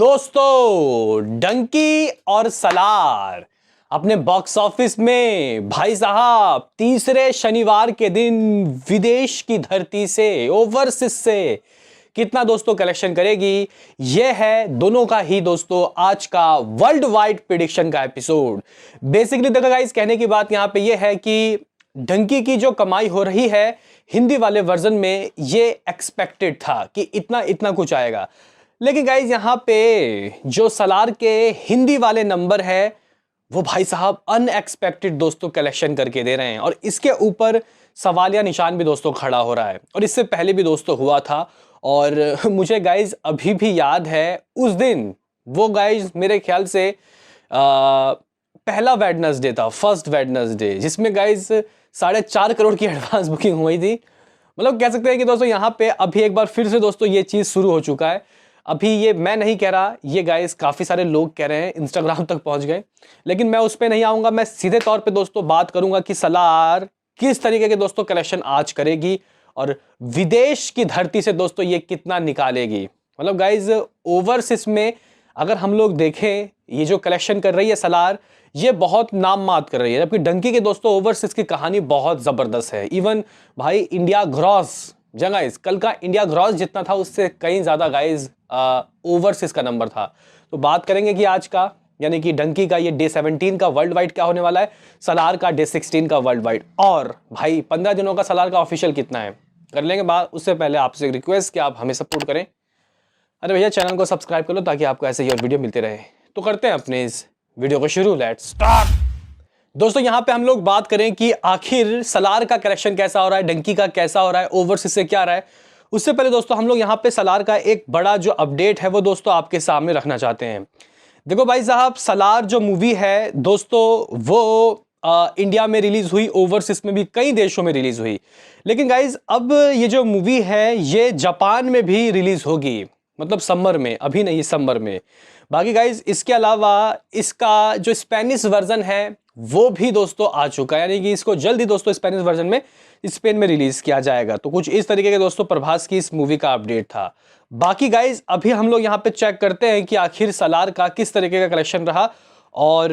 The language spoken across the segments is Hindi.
दोस्तों डंकी और सलार अपने बॉक्स ऑफिस में भाई साहब तीसरे शनिवार के दिन विदेश की धरती से ओवरसीज से कितना दोस्तों कलेक्शन करेगी। यह है दोनों का ही दोस्तों आज का वर्ल्ड वाइड प्रिडिक्शन का एपिसोड। बेसिकली देखो गाइस, कहने की बात यहां पे यह है कि डंकी की जो कमाई हो रही है हिंदी वाले वर्जन में ये एक्सपेक्टेड था कि इतना इतना कुछ आएगा, लेकिन गाइज यहां पे जो सलार के हिंदी वाले नंबर है वो भाई साहब अनएक्सपेक्टेड दोस्तों कलेक्शन करके दे रहे हैं और इसके ऊपर सवालिया निशान भी दोस्तों खड़ा हो रहा है और इससे पहले भी दोस्तों हुआ था। और मुझे गाइज अभी भी याद है उस दिन, वो गाइज मेरे ख्याल से पहला वेडनेसडे था, फर्स्ट वेडनेसडे, जिसमें गाइज 4.5 करोड़ की एडवांस बुकिंग हुई थी। मतलब कह सकते हैं कि दोस्तों यहाँ पे अभी एक बार फिर से दोस्तों ये चीज शुरू हो चुका है। अभी ये मैं नहीं कह रहा, ये गाइस काफी सारे लोग कह रहे हैं, इंस्टाग्राम तक पहुंच गए, लेकिन मैं उस पे नहीं आऊंगा। मैं सीधे तौर पे दोस्तों बात करूंगा कि सलार किस तरीके के दोस्तों कलेक्शन आज करेगी और विदेश की धरती से दोस्तों ये कितना निकालेगी। मतलब गाइज ओवरसीज में अगर हम लोग देखें ये जो कलेक्शन कर रही है सलार, ये बहुत नाम मात कर रही है, जबकि डंकी के दोस्तों ओवरसीज की कहानी बहुत जबरदस्त है। इवन भाई इंडिया ग्रॉस गाइस कल का इंडिया ग्रॉस जितना था उससे कहीं ज्यादा गाइस ओवरसीज का नंबर था। तो बात करेंगे कि आज का यानी कि डंकी का ये डे 17 का वर्ल्ड वाइड क्या होने वाला है, सलार का डे 16 का वर्ल्ड वाइड, और भाई 15 दिनों का सलार का ऑफिशियल कितना है कर लेंगे बात। उससे पहले आपसे एक रिक्वेस्ट कि आप हमें सपोर्ट करें। अरे भैया चैनल को सब्सक्राइब कर लो ताकि आपको ऐसे ही और वीडियो मिलते रहे। तो करते हैं अपने इस वीडियो को शुरू, लेट्स स्टार्ट। दोस्तों यहां पे हम लोग बात करें कि आखिर सलार का कलेक्शन कैसा हो रहा है, डंकी का कैसा हो रहा है, ओवरसीज से क्या आ रहा है। उससे पहले दोस्तों हम लोग यहां पे सलार का एक बड़ा जो अपडेट है वो दोस्तों आपके सामने रखना चाहते हैं। देखो भाई साहब, सलार जो मूवी है दोस्तों वो इंडिया में रिलीज हुई, ओवरसीज में भी कई देशों में रिलीज हुई, लेकिन गाइज अब ये जो मूवी है ये जापान में भी रिलीज होगी, मतलब समर में, अभी नहीं समर में। बाकी गाइज इसके अलावा इसका जो स्पेनिश वर्जन है वो भी दोस्तों आ चुका है, यानी कि इसको जल्दी दोस्तों स्पेनिश वर्जन में स्पेन में रिलीज किया जाएगा। तो कुछ इस तरीके के दोस्तों प्रभास की इस मूवी का अपडेट था। बाकी गाइज अभी हम लोग यहाँ पे चेक करते हैं कि आखिर सलार का किस तरीके का कलेक्शन रहा और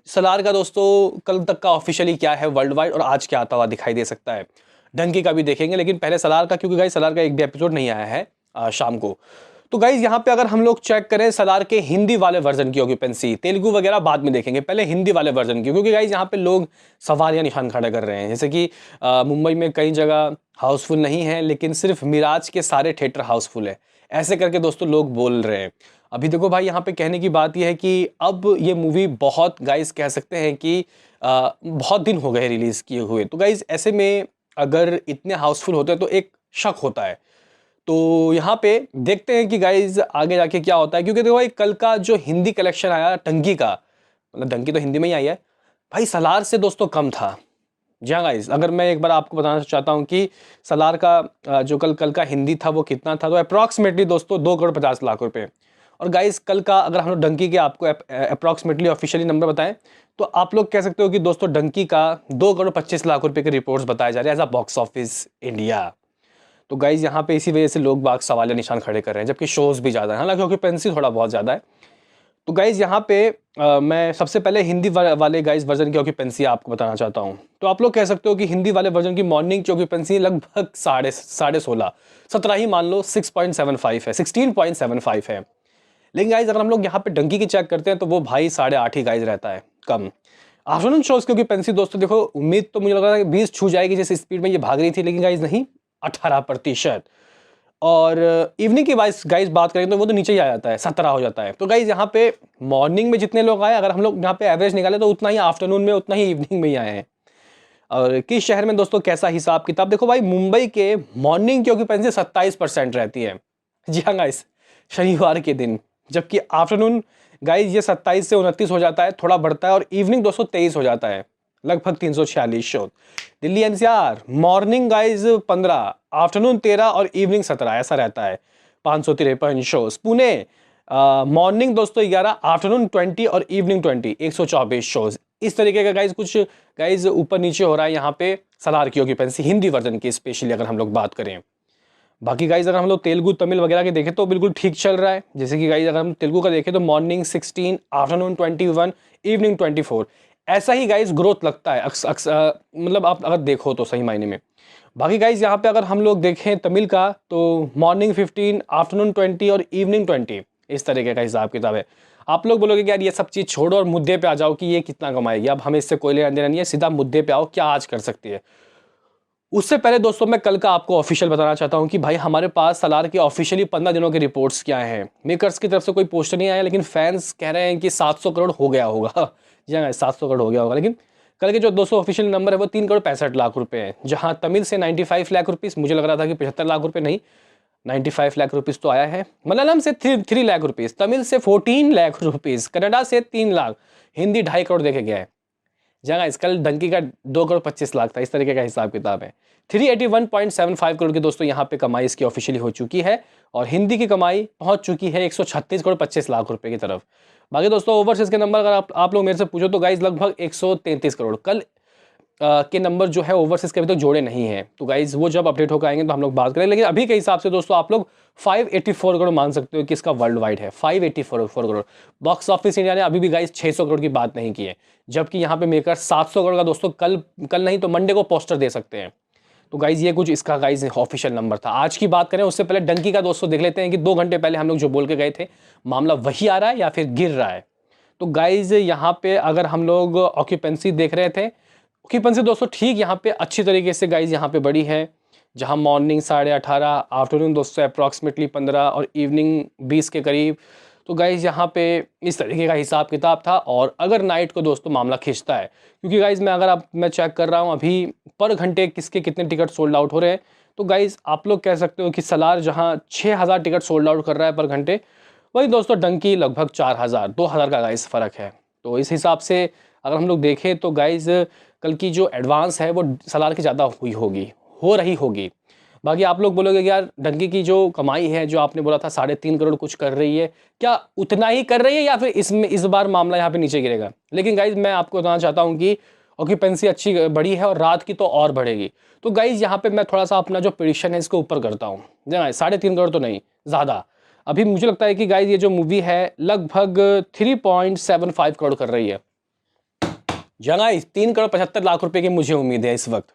सलार का दोस्तों कल तक का ऑफिशियली क्या है वर्ल्ड वाइड और आज क्या आता हुआ दिखाई दे सकता है। डंकी का भी देखेंगे, लेकिन पहले सलार का, क्योंकि गाइज सलार का एक भी एपिसोड नहीं आया है शाम को। तो गाइज यहाँ पे अगर हम लोग चेक करें सलार के हिंदी वाले वर्जन की ऑक्यूपेंसी, तेलुगु वगैरह बाद में देखेंगे, पहले हिंदी वाले वर्जन की, क्योंकि गाइज यहाँ पे लोग सवाल या निशान खड़ा कर रहे हैं। जैसे कि मुंबई में कई जगह हाउसफुल नहीं है, लेकिन सिर्फ मिराज के सारे थिएटर हाउसफुल है, ऐसे करके दोस्तों लोग बोल रहे हैं। अभी देखो भाई यहाँ पे कहने की बात यह है कि अब ये मूवी बहुत गाइज कह सकते हैं कि बहुत दिन हो गए रिलीज किए हुए। तो गाइज ऐसे में अगर इतने हाउसफुल होते हैं तो एक शक होता है। तो यहाँ पे देखते हैं कि गाइज आगे जाके क्या होता है, क्योंकि देखो भाई कल का जो हिंदी कलेक्शन आया डंकी का, मतलब डंकी तो हिंदी में ही आई है भाई, सलार से दोस्तों कम था। जी हाँ गाइज, अगर मैं एक बार आपको बताना चाहता हूँ कि सलार का जो कल का हिंदी था वो कितना था, तो अप्रॉक्सीमेटली दोस्तों 2,50,00,000 रुपए। और गाइज कल का अगर हम लोग डंकी के आपको अप्रॉक्सीमेटली ऑफिशियली नंबर बताएं तो आप लोग कह सकते हो कि दोस्तों डंकी का 2,25,00,000 रुपए के रिपोर्ट्स बताए जा रहे हैं as a box office India. तो गाइज यहाँ पे इसी वजह से लोग बाग सवाल निशान खड़े कर रहे हैं, जबकि शोज भी ज़्यादा है, हालांकि ऑक्यूपेंसी थोड़ा बहुत ज़्यादा है। तो गाइज यहाँ पे मैं सबसे पहले हिंदी वाले गाइज वर्जन की ऑक्यूपेंसी आपको बताना चाहता हूँ। तो आप लोग कह सकते हो कि हिंदी वाले वर्जन की मॉर्निंग की ऑक्यूपेंसी लगभग 16.5 17 ही मान लो, 6.75 है, 16.75 है। लेकिन गाइज अगर हम लोग यहाँ पे डंकी की चेक करते हैं तो वो भाई 8.5 ही गाइज रहता है कम। आफ्टरनून शोज की ऑक्यूपेंसी दोस्तों देखो, उम्मीद तो मुझे लग रहा है 20 छू जाएगी जैसे स्पीड में ये भाग रही थी, लेकिन गाइज नहीं, 18%। और इवनिंग की गाइज बात करें तो वो तो नीचे ही आ जाता है, 17 हो जाता है। तो गाइज यहाँ पे मॉर्निंग में जितने लोग आए, अगर हम लोग यहाँ पे एवरेज निकाले तो उतना ही आफ्टरनून में, उतना ही इवनिंग में ही आए हैं। और किस शहर में दोस्तों कैसा हिसाब किताब, देखो भाई मुंबई के मॉर्निंग की ऑक्यूपेंसी 27% रहती है, जी हाँ गाइज, शनिवार के दिन, जबकि आफ्टरनून गाइज ये 27 से 29 हो जाता है, थोड़ा बढ़ता है, और इवनिंग दोस्तों 23 हो जाता है, लगभग 346 show. Delhi NCR morning guys 15, afternoon 13 और इवनिंग 17, ऐसा रहता है, 553 शोज। पुणे मॉर्निंग दोस्तों 11, आफ्टरनून 20 और इवनिंग 20, 124 शोज। इस तरीके का गाइज कुछ गाइज ऊपर नीचे हो रहा है यहाँ पे सलार की ऑक्यूपेंसी हिंदी वर्जन की, स्पेशली अगर हम लोग बात करें। बाकी गाइज अगर हम लोग तेलुगु तमिल वगैरह के देखें तो बिल्कुल ठीक चल रहा है। जैसे कि गाइज अगर हम तेलुगु का देखें तो मॉर्निंग 16, आफ्टरनून 21, इवनिंग 24, ऐसा ही गाइज ग्रोथ लगता है मतलब आप अगर देखो तो सही मायने में। बाकी गाइज यहाँ पे अगर हम लोग देखें तमिल का तो मॉर्निंग 15, आफ्टरनून 20 और इवनिंग 20, इस तरीके का हिसाब किताब है। आप लोग बोलोगे कि यार ये सब चीज़ छोड़ो और मुद्दे पे आ जाओ कि ये कितना कमाएगी। अब हमें इससे कोई लेना देना नहीं है, सीधा मुद्दे पे आओ, क्या आज कर सकती है। उससे पहले दोस्तों मैं कल का आपको ऑफिशियल बताना चाहता हूं कि भाई हमारे पास सलार के ऑफिशियली 15 दिनों के रिपोर्ट्स क्या हैं। मेकर्स की तरफ से कोई पोस्टर नहीं आया, लेकिन फैंस कह रहे हैं कि 700 करोड़ हो गया होगा। जी हाँ, 700 करोड़ हो गया होगा। लेकिन कल के जो दोस्तों ऑफिशियल नंबर है वो 3 करोड़ 65 लाख रुपए है, जहां तमिल से 95 लाख रुपीस, मुझे लग रहा था कि 75 लाख रुपए, नहीं 95 लाख रुपीस तो आया है। मलयालम से 3 लाख रुपीस, तमिल से 14 लाख रुपीस, कन्नडा से 3 लाख, हिंदी 2.5 करोड़ देखे गया है। जगह इसकल डंकी का 2 करोड़ 25 लाख था, इस तरीके का हिसाब किताब है। 381.75 करोड़ की दोस्तों यहाँ पे कमाई इसकी ऑफिशियली हो चुकी है, और हिंदी की कमाई पहुंच चुकी है 136 करोड़ 25 लाख रुपए की तरफ। बाकी दोस्तों ओवरसीज के नंबर अगर आप लोग मेरे से पूछो तो गाइज लगभग 133 करोड़ कल के नंबर जो है ओवरसीज के अभी तक जोड़े नहीं हैं। तो गाइज वो जब अपडेट होकर आएंगे तो हम लोग बात करें, लेकिन अभी के हिसाब से दोस्तों आप लोग 584 करोड़ मान सकते हो कि इसका वर्ल्ड वाइड है। 584 करोड़। बॉक्स ऑफिस इंडिया ने अभी भी गाइज 600 करोड़ की बात नहीं की है, जबकि यहाँ पे मेकर 700 करोड़ का दोस्तों कल नहीं तो मंडे को पोस्टर दे सकते हैं। तो गाइज ये कुछ इसका गाइज ऑफिशियल नंबर था। आज की बात करें उससे पहले डंकी का दोस्तों देख लेते हैं कि 2 घंटे पहले हम लोग जो बोल के गए थे मामला वही आ रहा है या फिर गिर रहा है। तो गाइज यहाँ पे अगर हम लोग ऑक्यूपेंसी देख रहे थे, ऑक्यूपेंसी दोस्तों ठीक यहाँ पे अच्छी तरीके से गाइज यहाँ पे बढ़ी है, जहाँ मॉर्निंग 18.5, आफ्टरनून दोस्तों अप्रॉक्सीमेटली 15 और इवनिंग 20 के करीब। तो गाइज यहाँ पे इस तरीके का हिसाब किताब था। और अगर नाइट को दोस्तों मामला खींचता है, क्योंकि गाइज मैं चेक कर रहा हूँ अभी पर घंटे किसके कितने टिकट सोल्ड आउट हो रहे हैं। तो गाइज आप लोग कह सकते हो कि सलार जहाँ 6000 टिकट सोल्ड आउट कर रहा है पर घंटे, वही दोस्तों डंकी लगभग 4000, 2000 का गाइज फ़र्क है। तो इस हिसाब से अगर हम लोग देखें तो गाइज कल की जो एडवांस है वो सलार की ज़्यादा हो रही होगी। बाकी आप लोग बोलोगे कि यार डंकी की जो कमाई है, जो आपने बोला था 3.5 करोड़ कुछ कर रही है, क्या उतना ही कर रही है या फिर इसमें इस बार मामला यहाँ पे नीचे गिरेगा। लेकिन गाइज मैं आपको बताना चाहता हूँ कि ऑक्यूपेंसी अच्छी बढ़ी है और रात की तो और बढ़ेगी। तो गाइज यहाँ पे मैं थोड़ा सा अपना जो प्रेडिक्शन है इसको ऊपर करता हूँ। जहाँ 3.5 करोड़ तो नहीं, ज़्यादा। अभी मुझे लगता है कि गाइज ये जो मूवी है लगभग 3.75 करोड़ कर रही है। जगह 3 करोड़ 75 लाख रुपए की मुझे उम्मीद है इस वक्त।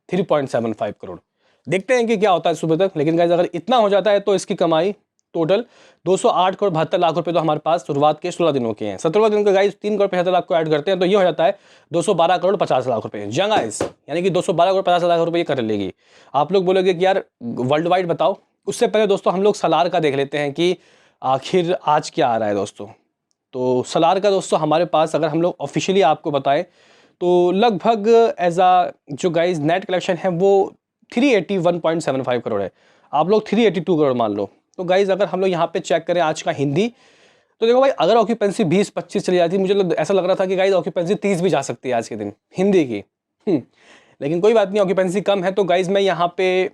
3.75 करोड़, देखते हैं कि क्या होता है सुबह तक। लेकिन गाइज अगर इतना हो जाता है तो इसकी कमाई टोटल 208 करोड़ 72 लाख रुपए तो हमारे पास शुरुआत के 16 दिनों के हैं। 17वें दिन का गाइज 3 करोड़ 75 लाख को ऐड करते हैं तो ये हो जाता है 212 करोड़ 50 लाख रुपए। गाइज यानी कि 212 करोड़ 50 लाख रुपए ये कर लेगी। आप लोग बोलोगे कि यार वर्ल्ड वाइड बताओ। उससे पहले दोस्तों हम लोग सलार का देख लेते हैं कि आखिर आज क्या आ रहा है दोस्तों। तो सलार का दोस्तों हमारे पास अगर हम लोग ऑफिशियली आपको बताएं तो लगभग जो गाइज नेट कलेक्शन है वो 381.75 करोड़ है। आप लोग 382 करोड़ मान लो। तो गाइज अगर हम लोग यहाँ पे चेक करें आज का हिंदी, तो देखो भाई अगर ऑक्यूपेंसी 20-25 चली जाती, मुझे ऐसा लग रहा था कि गाइज ऑक्यूपेंसी 30 भी जा सकती है आज के दिन हिंदी की। लेकिन कोई बात नहीं, ऑक्यूपेंसी कम है। तो गाइज मैं यहाँ पे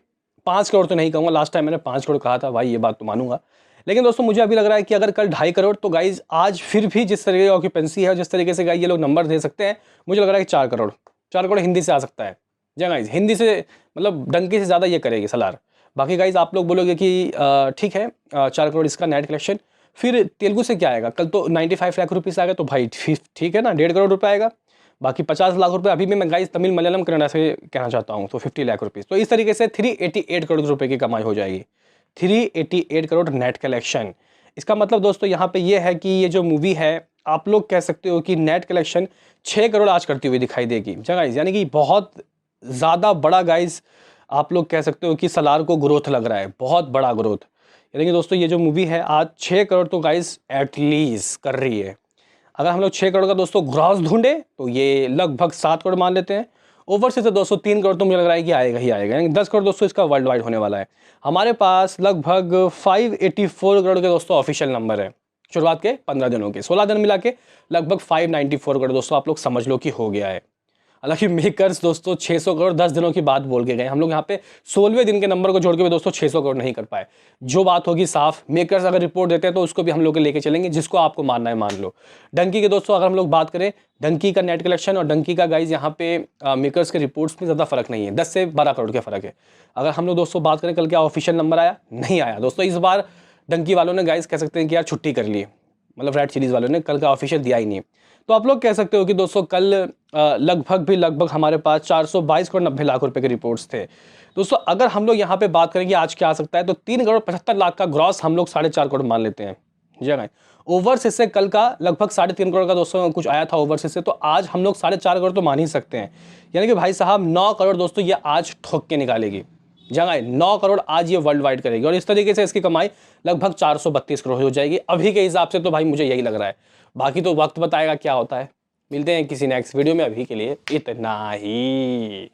5 करोड़ तो नहीं कहूँगा, लास्ट टाइम मैंने 5 करोड़ कहा था भाई, ये बात तो मानूंगा। लेकिन दोस्तों मुझे अभी लग रहा है कि अगर कल 2.5 करोड़, तो गाइज आज फिर भी जिस तरीके की ऑक्यूपेंसी है, जिस तरीके से गाइज ये लोग नंबर दे सकते हैं, मुझे लग रहा है कि 4 करोड़ हिंदी से आ सकता है। जी गाइज हिंदी से मतलब डंकी से ज़्यादा ये करेगी सलार। बाकी गाइज आप लोग बोलोगे कि ठीक है 4 करोड़ इसका नेट कलेक्शन। फिर तेलुगु से क्या आएगा, कल तो 95 लाख रुपीस आएगा, तो भाई ठीक है ना, 1.5 करोड़ रुपये आएगा। बाकी 50 लाख रुपए अभी भी मैं गाइज तमिल मलयालम कन्नड़ा से कहना चाहता हूँ, तो 50 लाख रुपीस। तो इस तरीके से 388 करोड़ रुपए की कमाई हो जाएगी। 388 करोड़ नेट कलेक्शन। इसका मतलब दोस्तों यहाँ पे ये है कि ये जो मूवी है आप लोग कह सकते हो कि नेट कलेक्शन 6 करोड़ आज करती हुई दिखाई देगी। गाइज यानी कि बहुत ज़्यादा बड़ा गाइज आप लोग कह सकते हो कि सलार को ग्रोथ लग रहा है, बहुत बड़ा ग्रोथ। यानी कि दोस्तों ये जो मूवी है आज 6 करोड़ तो गाइज एटलीस्ट कर रही है। अगर हम लोग 6 करोड़ का दोस्तों ग्रॉस ढूंढे तो ये लगभग 7 करोड़ मान लेते हैं। ओवरसीज से दोस्तों 3 करोड़ तो मुझे लग रहा है कि आएगा ही आएगा, यानी 10 करोड़ दोस्तों इसका वर्ल्ड वाइड होने वाला है। हमारे पास लगभग 584 करोड़ के दोस्तों ऑफिशियल नंबर है शुरुआत के 15 दिनों के। 16 दिन मिला के लगभग 594 करोड़ दोस्तों आप लोग समझ लो कि हो गया है। हालांकि मेकर्स दोस्तों 600 करोड़ 10 दिनों की बात बोल के गए, हम लोग यहाँ पे 16वें दिन के नंबर को जोड़ के भी दोस्तों 600 करोड़ नहीं कर पाए। जो बात होगी साफ, मेकर्स अगर रिपोर्ट देते हैं तो उसको भी हम लोग लेके चलेंगे, जिसको आपको मानना है मान लो। डंकी के दोस्तों अगर हम लोग बात करें, डंकी का नेट कलेक्शन और डंकी का गाइज यहाँ पे मेकर्स के रिपोर्ट्स में ज़्यादा फर्क नहीं है, 10 से 12 करोड़ का फर्क है। अगर हम लोग दोस्तों बात करें कल क्या ऑफिशियल नंबर आया, नहीं आया दोस्तों। इस बार डंकी वालों ने गाइज कह सकते हैं कि यार छुट्टी कर ली, मतलब रेड चिलीज वालों ने कल का ऑफिशियल दिया ही नहीं। तो आप लोग कह सकते हो कि दोस्तों कल लगभग हमारे पास 422 करोड़ 90 लाख रुपए के रिपोर्ट्स थे। दोस्तों अगर हम लोग यहाँ पे बात करें कि आज क्या आ सकता है, तो 3 करोड़ 75 लाख का ग्रॉस हम लोग 4.5 करोड़ मान लेते हैं। जी हाँ, ओवरसीज से कल का लगभग 3.5 करोड़ का दोस्तों कुछ आया था ओवरसीज से, तो आज हम लोग 4.5 करोड़ तो मान ही सकते हैं। यानी कि भाई साहब 9 करोड़ दोस्तों ये आज ठोक के निकालेगी। जगह 9 करोड़ आज ये वर्ल्ड वाइड करेगी, और इस तरीके से इसकी कमाई लगभग 432 करोड़ हो जाएगी अभी के हिसाब से। तो भाई मुझे यही लग रहा है, बाकी तो वक्त बताएगा क्या होता है। मिलते हैं किसी नेक्स्ट वीडियो में, अभी के लिए इतना ही।